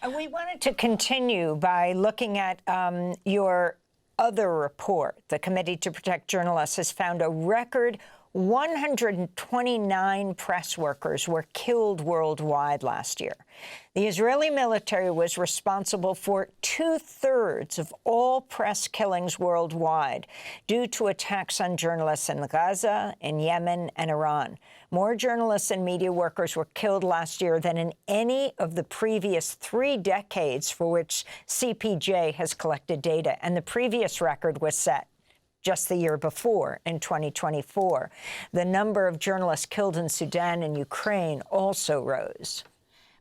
We wanted to continue by looking at your other report. The Committee to Protect Journalists has found a record 129 press workers were killed worldwide last year. The Israeli military was responsible for 2/3 of all press killings worldwide due to attacks on journalists in Gaza, in Yemen, and Iran. More journalists and media workers were killed last year than in any of the previous 3 decades for which CPJ has collected data, and the previous record was set just the year before, in 2024. The number of journalists killed in Sudan and Ukraine also rose.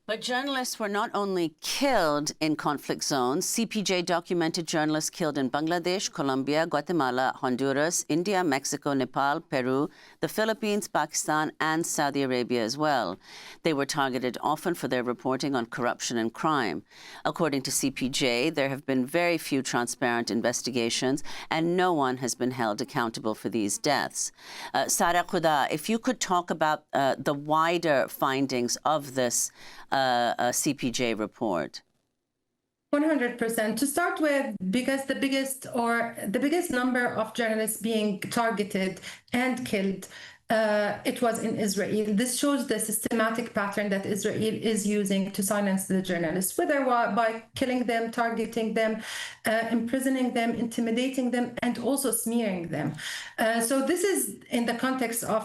But journalists were not only killed in conflict zones. CPJ documented journalists killed in Bangladesh, Colombia, Guatemala, Honduras, India, Mexico, Nepal, Peru, the Philippines, Pakistan, and Saudi Arabia as well. They were targeted often for their reporting on corruption and crime. According to CPJ, there have been very few transparent investigations, and no one has been held accountable for these deaths. Sara Qudah, if you could talk about the wider findings of this CPJ report. 100%. To start with, because the biggest number of journalists being targeted and killed, it was in Israel. This shows the systematic pattern that Israel is using to silence the journalists, whether by killing them, targeting them, imprisoning them, intimidating them, and also smearing them. So this is in the context of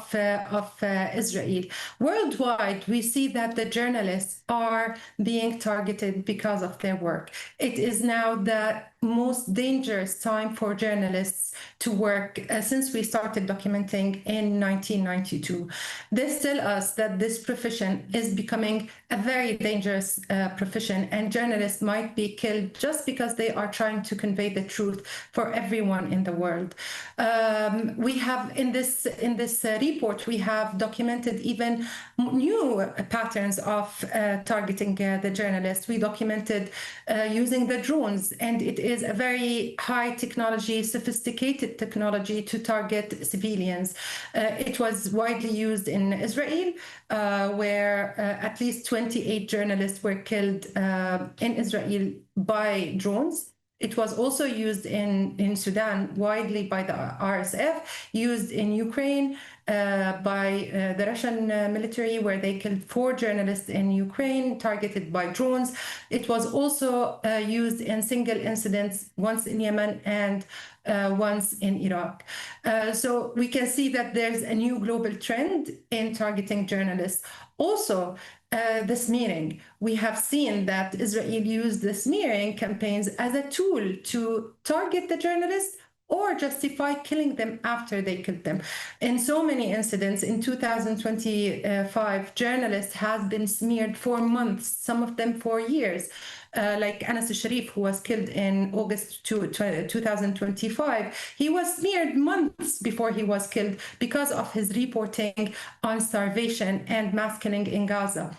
Israel. Worldwide, we see that the journalists are being targeted because of their work. It is now the most dangerous time for journalists to work since we started documenting in 1992. This tells us that this profession is becoming a very dangerous profession, and journalists might be killed just because they are trying to convey the truth for everyone in the world. We have in this report, we have documented even new patterns of targeting the journalists. We documented using the drones, and it is a very high technology, sophisticated technology to target civilians. It was widely used in Israel, where at least 28 journalists were killed in Israel by drones. It was also used in Sudan widely by the RSF, used in Ukraine by the Russian military, where they killed 4 journalists in Ukraine, targeted by drones. It was also used in single incidents, once in Yemen and once in Iraq. So we can see that there's a new global trend in targeting journalists. Also, the smearing. We have seen that Israel used the smearing campaigns as a tool to target the journalists or justify killing them after they killed them. In so many incidents, in 2025, journalists have been smeared for months, some of them for years. Like Anas Sharif, who was killed in August 2025. He was smeared months before he was killed because of his reporting on starvation and mass killing in Gaza.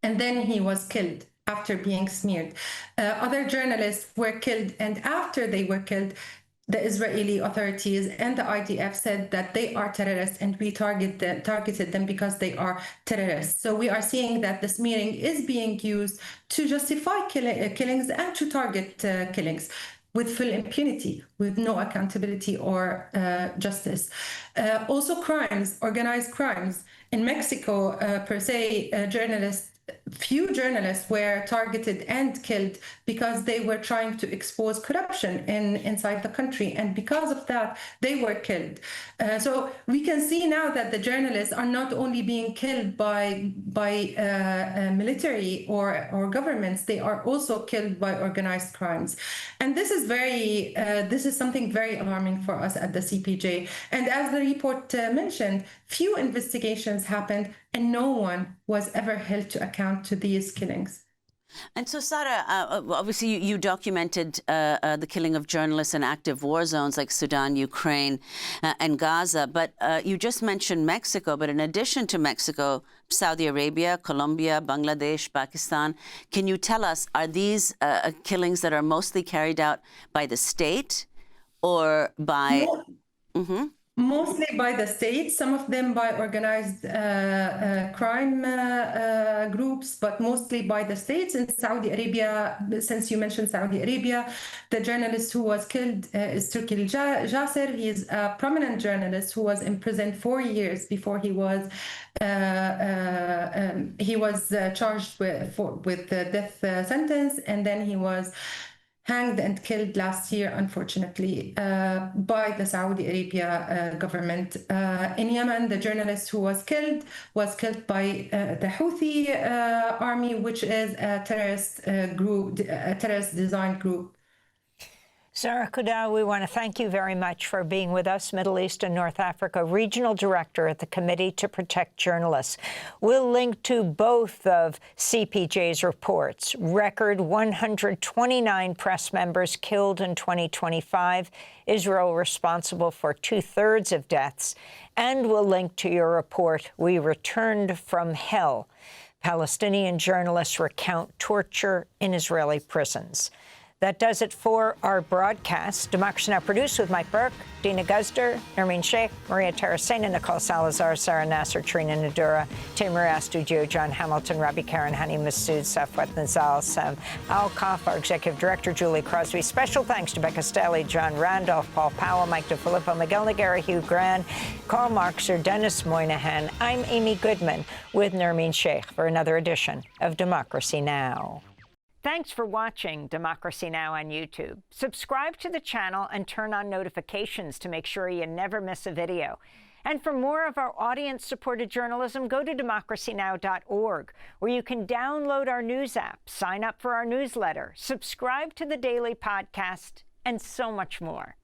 And then he was killed after being smeared. Other journalists were killed, and after they were killed, the Israeli authorities and the IDF said that they are terrorists, and we targeted them because they are terrorists. So we are seeing that the smearing is being used to justify killings and to target killings with full impunity, with no accountability or justice. Also crimes, organized crimes. In Mexico, per se, few journalists were targeted and killed because they were trying to expose corruption inside the country, and because of that they were killed. So we can see now that the journalists are not only being killed by military or governments, they are also killed by organized crimes. And this is something very alarming for us at the CPJ. And as the report mentioned, few investigations happened and no one was ever held to account to these killings. And so, Sara, obviously you documented the killing of journalists in active war zones like Sudan, Ukraine, and Gaza. But you just mentioned Mexico. But in addition to Mexico, Saudi Arabia, Colombia, Bangladesh, Pakistan, can you tell us, are these killings that are mostly carried out by the state or by... No. Mostly by the state, some of them by organized crime groups, but mostly by the states. In Saudi Arabia, since you mentioned Saudi Arabia, the journalist who was killed is Turki Jasser. He is a prominent journalist who was imprisoned 4 years before he was charged with the death sentence, and then he was hanged and killed last year, unfortunately, by the Saudi Arabia government. In Yemen, the journalist who was killed by the Houthi army, which is a terrorist group, a terrorist designed group. Sara Qudah, we want to thank you very much for being with us, Middle East and North Africa Regional Director at the Committee to Protect Journalists. We'll link to both of CPJ's reports. Record 129 press members killed in 2025, Israel responsible for 2/3 of deaths. And we'll link to your report, We Returned from Hell. Palestinian journalists recount torture in Israeli prisons. That does it for our broadcast. Democracy Now! Produced with Mike Burke, Dina Guzder, Nermeen Sheikh, Maria Taracena, Nicole Salazar, Sarah Nasser, Trina Nadura, Timur Astudio, John Hamilton, Rabbi Karen, Hani Massoud, Safwat Nazal, Sam Alkoff, our Executive Director, Julie Crosby. Special thanks to Becca Stelly, John Randolph, Paul Powell, Mike DeFilippo, Miguel Noguera, Hugh Gran, Karl Marxer, Dennis Moynihan. I'm Amy Goodman with Nermeen Sheikh for another edition of Democracy Now! Thanks for watching Democracy Now! On YouTube. Subscribe to the channel and turn on notifications to make sure you never miss a video. And for more of our audience-supported journalism, go to democracynow.org, where you can download our news app, sign up for our newsletter, subscribe to the daily podcast, and so much more.